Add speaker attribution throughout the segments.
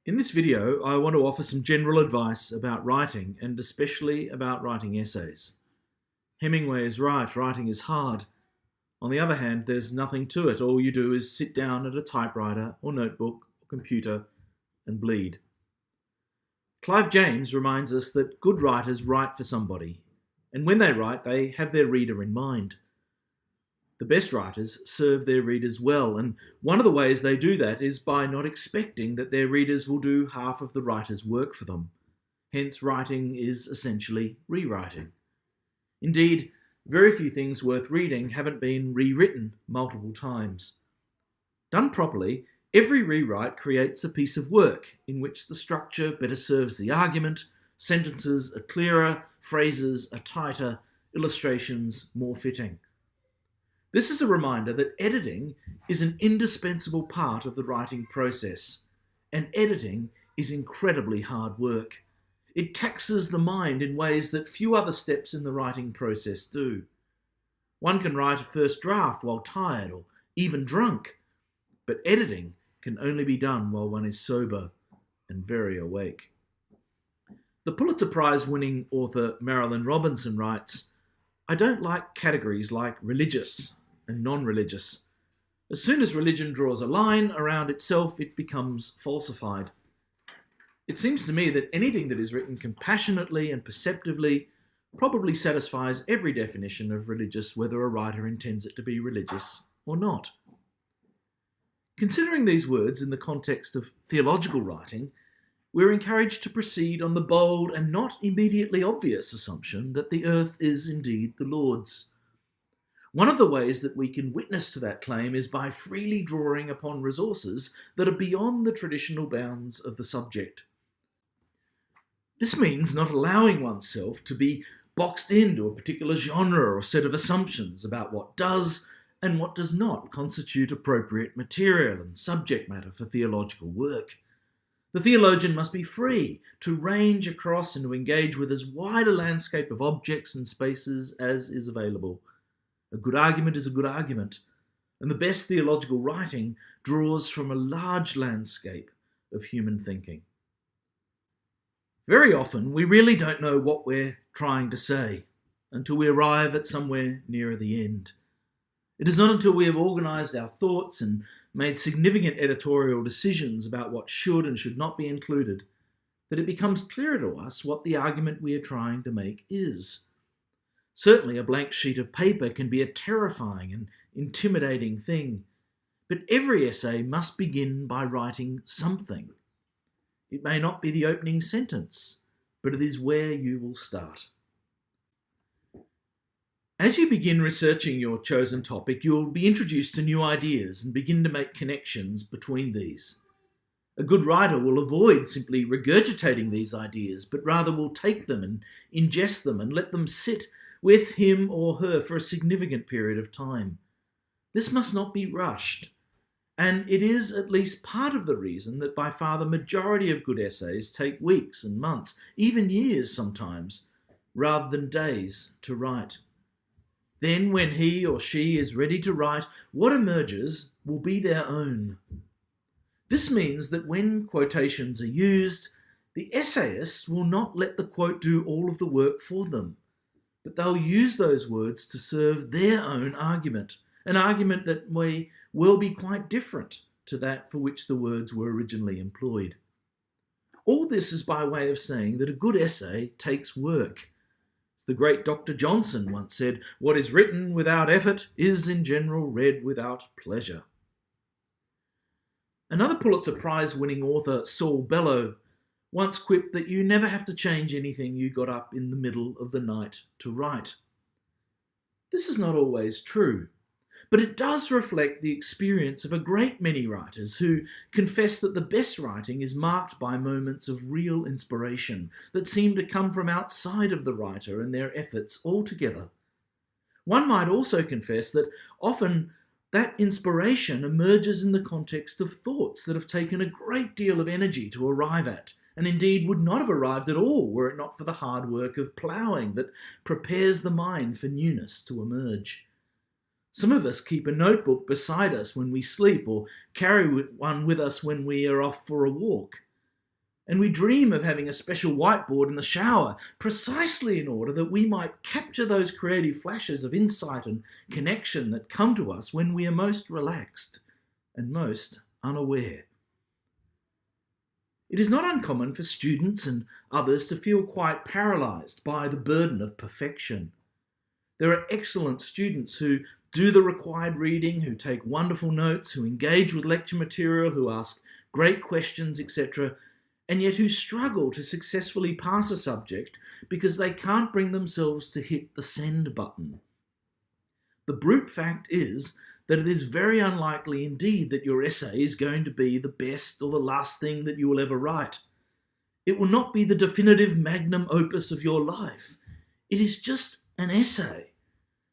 Speaker 1: In this video, I want to offer some general advice about writing, and especially about writing essays. Hemingway is right, writing is hard. On the other hand, there's nothing to it. All you do is sit down at a typewriter or notebook or computer and bleed. Clive James reminds us that good writers write for somebody, and when they write, they have their reader in mind. The best writers serve their readers well, and one of the ways they do that is by not expecting that their readers will do half of the writer's work for them. Hence, writing is essentially rewriting. Indeed, very few things worth reading haven't been rewritten multiple times. Done properly, every rewrite creates a piece of work in which the structure better serves the argument, sentences are clearer, phrases are tighter, illustrations more fitting. This is a reminder that editing is an indispensable part of the writing process, and editing is incredibly hard work. It taxes the mind in ways that few other steps in the writing process do. One can write a first draft while tired or even drunk, but editing can only be done while one is sober and very awake. The Pulitzer Prize-winning author Marilynne Robinson writes, "I don't like categories like religious and non-religious. As soon as religion draws a line around itself, it becomes falsified. It seems to me that anything that is written compassionately and perceptively probably satisfies every definition of religious, whether a writer intends it to be religious or not." Considering these words in the context of theological writing, we're encouraged to proceed on the bold and not immediately obvious assumption that the earth is indeed the Lord's. One of the ways that we can witness to that claim is by freely drawing upon resources that are beyond the traditional bounds of the subject. This means not allowing oneself to be boxed into a particular genre or set of assumptions about what does and what does not constitute appropriate material and subject matter for theological work. The theologian must be free to range across and to engage with as wide a landscape of objects and spaces as is available. A good argument is a good argument, and the best theological writing draws from a large landscape of human thinking. Very often, we really don't know what we're trying to say until we arrive at somewhere nearer the end. It is not until we have organised our thoughts and made significant editorial decisions about what should and should not be included that it becomes clearer to us what the argument we are trying to make is. Certainly, a blank sheet of paper can be a terrifying and intimidating thing, but every essay must begin by writing something. It may not be the opening sentence, but it is where you will start. As you begin researching your chosen topic, you'll be introduced to new ideas and begin to make connections between these. A good writer will avoid simply regurgitating these ideas, but rather will take them and ingest them and let them sit with him or her for a significant period of time. This must not be rushed, and it is at least part of the reason that by far the majority of good essays take weeks and months, even years sometimes, rather than days to write. Then, when he or she is ready to write, what emerges will be their own. This means that when quotations are used, the essayist will not let the quote do all of the work for them, but they'll use those words to serve their own argument, an argument that may well be quite different to that for which the words were originally employed. All this is by way of saying that a good essay takes work. As the great Dr. Johnson once said, "What is written without effort is in general read without pleasure." Another Pulitzer Prize-winning author, Saul Bellow, once quipped that you never have to change anything you got up in the middle of the night to write. This is not always true, but it does reflect the experience of a great many writers who confess that the best writing is marked by moments of real inspiration that seem to come from outside of the writer and their efforts altogether. One might also confess that often that inspiration emerges in the context of thoughts that have taken a great deal of energy to arrive at, and indeed would not have arrived at all were it not for the hard work of ploughing that prepares the mind for newness to emerge. Some of us keep a notebook beside us when we sleep or carry one with us when we are off for a walk. And we dream of having a special whiteboard in the shower, precisely in order that we might capture those creative flashes of insight and connection that come to us when we are most relaxed and most unaware. It is not uncommon for students and others to feel quite paralysed by the burden of perfection. There are excellent students who do the required reading, who take wonderful notes, who engage with lecture material, who ask great questions, etc., and yet who struggle to successfully pass a subject because they can't bring themselves to hit the send button. The brute fact is that it is very unlikely indeed that your essay is going to be the best or the last thing that you will ever write. It will not be the definitive magnum opus of your life. It is just an essay,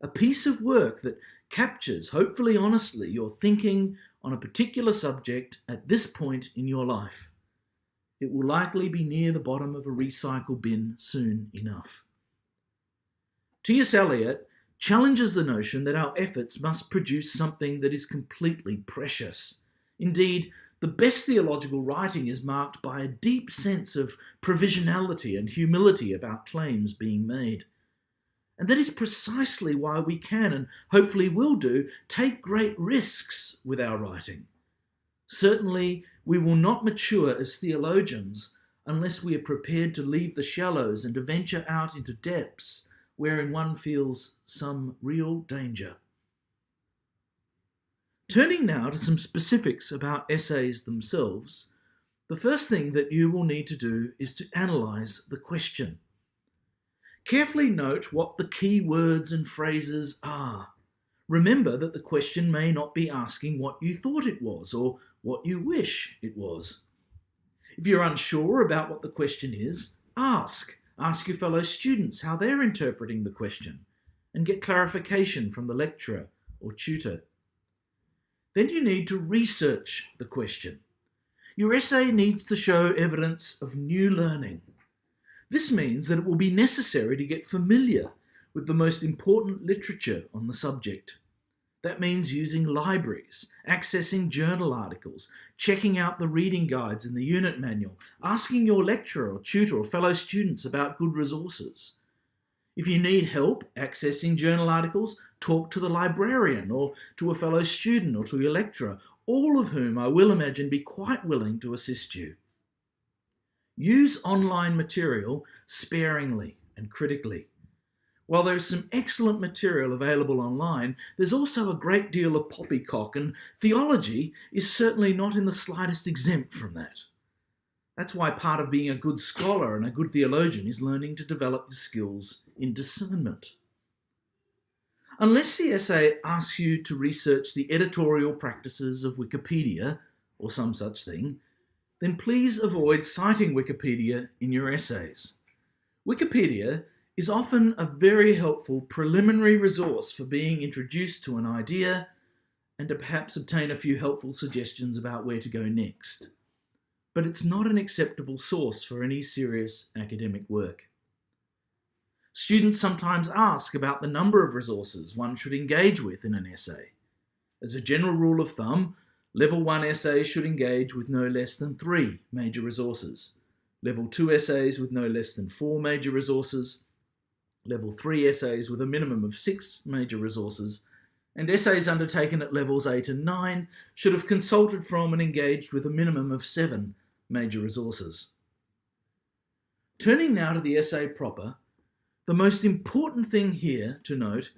Speaker 1: a piece of work that captures, hopefully honestly, your thinking on a particular subject at this point in your life. It will likely be near the bottom of a recycle bin soon enough. T.S. Eliot challenges the notion that our efforts must produce something that is completely precious. Indeed, the best theological writing is marked by a deep sense of provisionality and humility about claims being made. And that is precisely why we can, and hopefully will do, take great risks with our writing. Certainly, we will not mature as theologians unless we are prepared to leave the shallows and to venture out into depths wherein one feels some real danger. Turning now to some specifics about essays themselves, the first thing that you will need to do is to analyse the question. Carefully note what the key words and phrases are. Remember that the question may not be asking what you thought it was or what you wish it was. If you're unsure about what the question is, ask. Ask your fellow students how they're interpreting the question and get clarification from the lecturer or tutor. Then you need to research the question. Your essay needs to show evidence of new learning. This means that it will be necessary to get familiar with the most important literature on the subject. That means using libraries, accessing journal articles, checking out the reading guides in the unit manual, asking your lecturer or tutor or fellow students about good resources. If you need help accessing journal articles, talk to the librarian or to a fellow student or to your lecturer, all of whom I will imagine be quite willing to assist you. Use online material sparingly and critically. While there is some excellent material available online, there's also a great deal of poppycock, and theology is certainly not in the slightest exempt from that. That's why part of being a good scholar and a good theologian is learning to develop your skills in discernment. Unless the essay asks you to research the editorial practices of Wikipedia, or some such thing, then please avoid citing Wikipedia in your essays. Wikipedia is often a very helpful preliminary resource for being introduced to an idea and to perhaps obtain a few helpful suggestions about where to go next. But it's not an acceptable source for any serious academic work. Students sometimes ask about the number of resources one should engage with in an essay. As a general rule of thumb, Level 1 essays should engage with no less than 3 major resources. Level 2 essays with no less than 4 major resources. Level 3 essays with a minimum of 6 major resources, and essays undertaken at levels 8 and 9 should have consulted from and engaged with a minimum of 7 major resources. Turning now to the essay proper, the most important thing here to note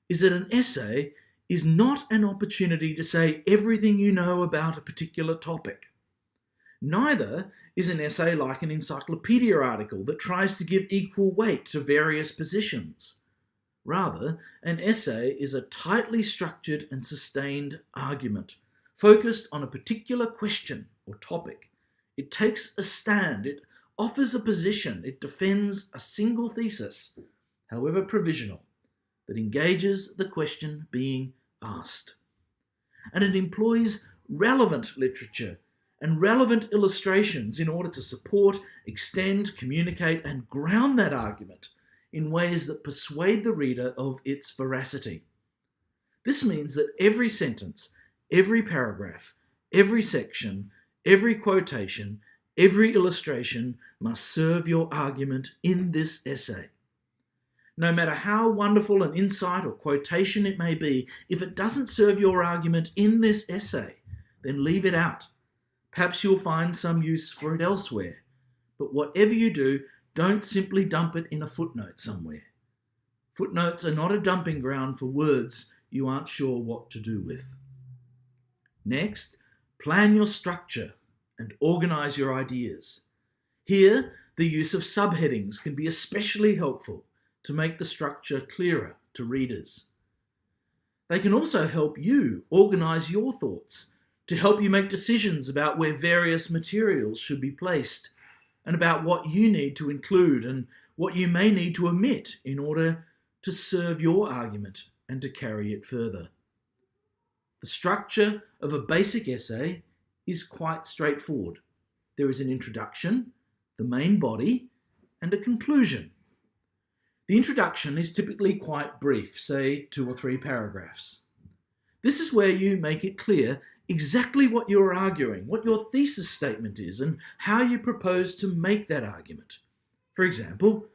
Speaker 1: is that an essay is not an opportunity to say everything you know about a particular topic. Neither is an essay like an encyclopedia article that tries to give equal weight to various positions. Rather, an essay is a tightly structured and sustained argument, focused on a particular question or topic. It takes a stand, it offers a position, it defends a single thesis, however provisional, that engages the question being asked. And it employs relevant literature and relevant illustrations in order to support, extend, communicate, and ground that argument in ways that persuade the reader of its veracity. This means that every sentence, every paragraph, every section, every quotation, Every illustration must serve your argument in this essay. No matter how wonderful an insight or quotation it may be, if it doesn't serve your argument in this essay, then leave it out. Perhaps you'll find some use for it elsewhere. But whatever you do, don't simply dump it in a footnote somewhere. Footnotes are not a dumping ground for words you aren't sure what to do with. Next, plan your structure and organise your ideas. Here, the use of subheadings can be especially helpful to make the structure clearer to readers. They can also help you organise your thoughts, to help you make decisions about where various materials should be placed, and about what you need to include and what you may need to omit in order to serve your argument and to carry it further. The structure of a basic essay is quite straightforward. There is an introduction, the main body, and a conclusion. The introduction is typically quite brief, say 2 or 3 paragraphs. This is where you make it clear exactly what you're arguing, what your thesis statement is, and how you propose to make that argument. For example,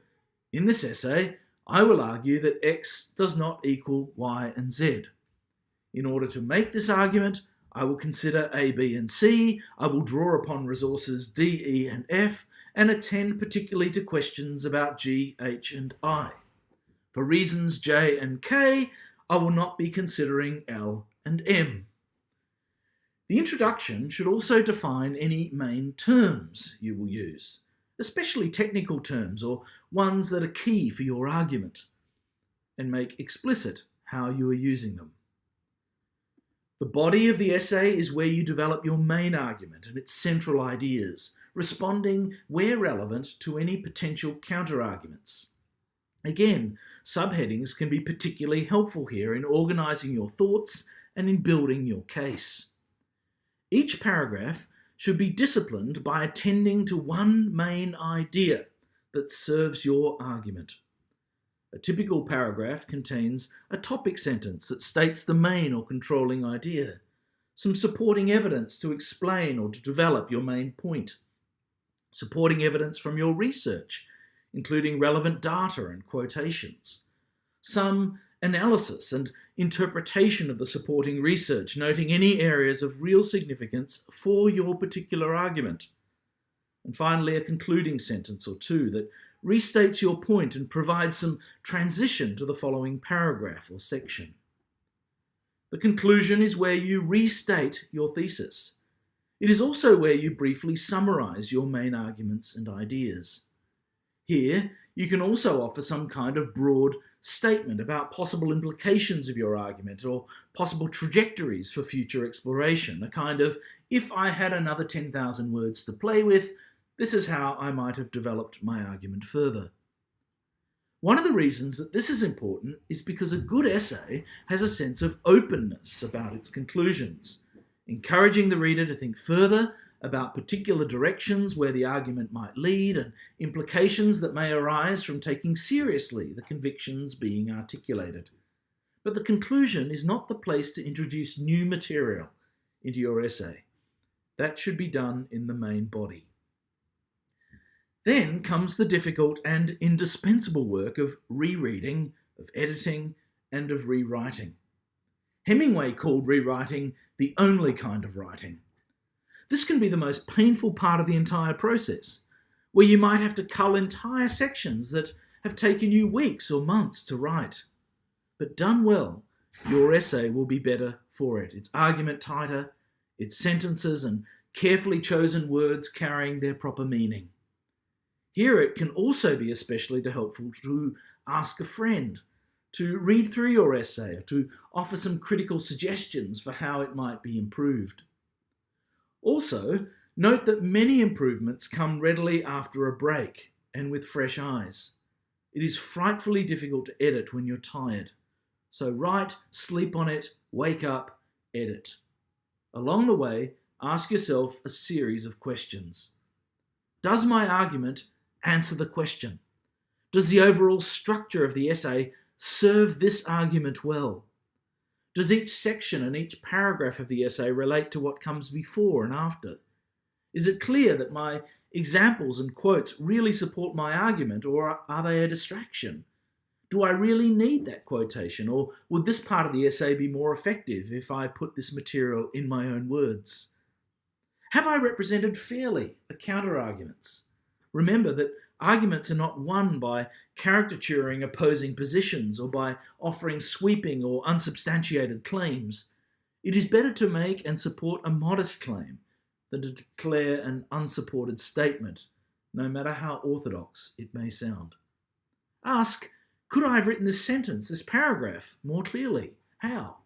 Speaker 1: in this essay, I will argue that X does not equal Y and Z. In order to make this argument, I will consider A, B, and C, I will draw upon resources D, E, and F, and attend particularly to questions about G, H, and I. For reasons J and K, I will not be considering L and M. The introduction should also define any main terms you will use, especially technical terms or ones that are key for your argument, and make explicit how you are using them. The body of the essay is where you develop your main argument and its central ideas, responding where relevant to any potential counter-arguments. Again, subheadings can be particularly helpful here in organising your thoughts and in building your case. Each paragraph should be disciplined by attending to one main idea that serves your argument. A typical paragraph contains a topic sentence that states the main or controlling idea, some supporting evidence to explain or to develop your main point, supporting evidence from your research, including relevant data and quotations, some analysis and interpretation of the supporting research, noting any areas of real significance for your particular argument, and finally a concluding sentence or two that restates your point and provides some transition to the following paragraph or section. The conclusion is where you restate your thesis. It is also where you briefly summarise your main arguments and ideas. Here, you can also offer some kind of broad statement about possible implications of your argument or possible trajectories for future exploration, a kind of, if I had another 10,000 words to play with, this is how I might have developed my argument further. One of the reasons that this is important is because a good essay has a sense of openness about its conclusions, encouraging the reader to think further about particular directions where the argument might lead and implications that may arise from taking seriously the convictions being articulated. But the conclusion is not the place to introduce new material into your essay. That should be done in the main body. Then comes the difficult and indispensable work of rereading, of editing, and of rewriting. Hemingway called rewriting the only kind of writing. This can be the most painful part of the entire process, where you might have to cull entire sections that have taken you weeks or months to write. But done well, your essay will be better for it, its argument tighter, its sentences and carefully chosen words carrying their proper meaning. Here it can also be especially helpful to ask a friend to read through your essay or to offer some critical suggestions for how it might be improved. Also, note that many improvements come readily after a break and with fresh eyes. It is frightfully difficult to edit when you're tired. So write, sleep on it, wake up, edit. Along the way, ask yourself a series of questions. Does my argument answer the question? Does the overall structure of the essay serve this argument well? Does each section and each paragraph of the essay relate to what comes before and after? Is it clear that my examples and quotes really support my argument, or are they a distraction? Do I really need that quotation, or would this part of the essay be more effective if I put this material in my own words? Have I represented fairly the counter-arguments? Remember that arguments are not won by caricaturing opposing positions or by offering sweeping or unsubstantiated claims. It is better to make and support a modest claim than to declare an unsupported statement, no matter how orthodox it may sound. Ask, could I have written this sentence, this paragraph, more clearly? How?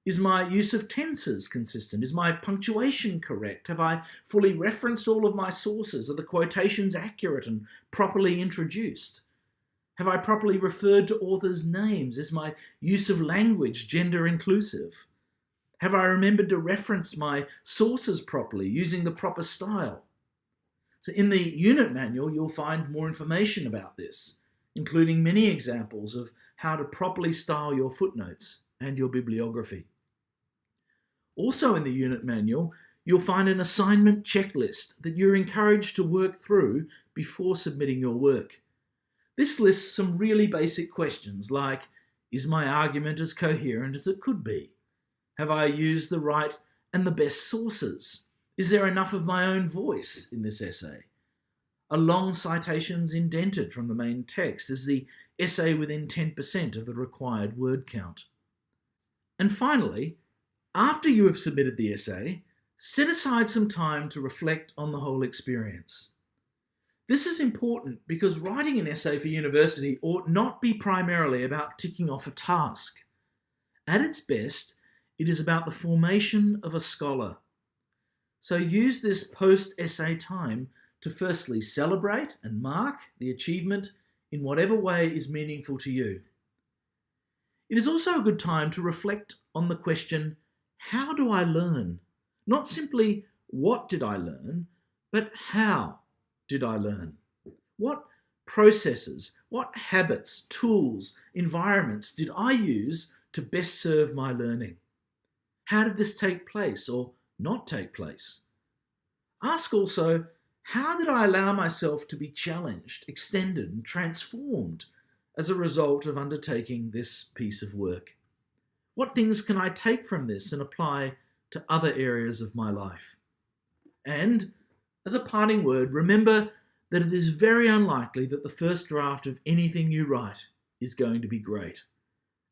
Speaker 1: Is my use of tenses consistent? Is my punctuation correct? Have I fully referenced all of my sources? Are the quotations accurate and properly introduced? Have I properly referred to authors' names? Is my use of language gender inclusive? Have I remembered to reference my sources properly, using the proper style? So in the unit manual, you'll find more information about this, including many examples of how to properly style your footnotes and your bibliography. Also in the unit manual, you'll find an assignment checklist that you're encouraged to work through before submitting your work. This lists some really basic questions like, is my argument as coherent as it could be? Have I used the right and the best sources? Is there enough of my own voice in this essay? Are long citations indented from the main text? Is the essay within 10% of the required word count? And finally, after you have submitted the essay, set aside some time to reflect on the whole experience. This is important because writing an essay for university ought not be primarily about ticking off a task. At its best, it is about the formation of a scholar. So use this post-essay time to firstly celebrate and mark the achievement in whatever way is meaningful to you. It is also a good time to reflect on the question, how do I learn? Not simply what did I learn, but how did I learn? What processes, what habits, tools, environments did I use to best serve my learning? How did this take place or not take place? Ask also, how did I allow myself to be challenged, extended, and transformed as a result of undertaking this piece of work? What things can I take from this and apply to other areas of my life? And, as a parting word, remember that it is very unlikely that the first draft of anything you write is going to be great.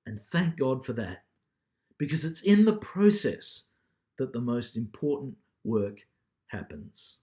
Speaker 1: And thank God for that, because it's in the process that the most important work happens.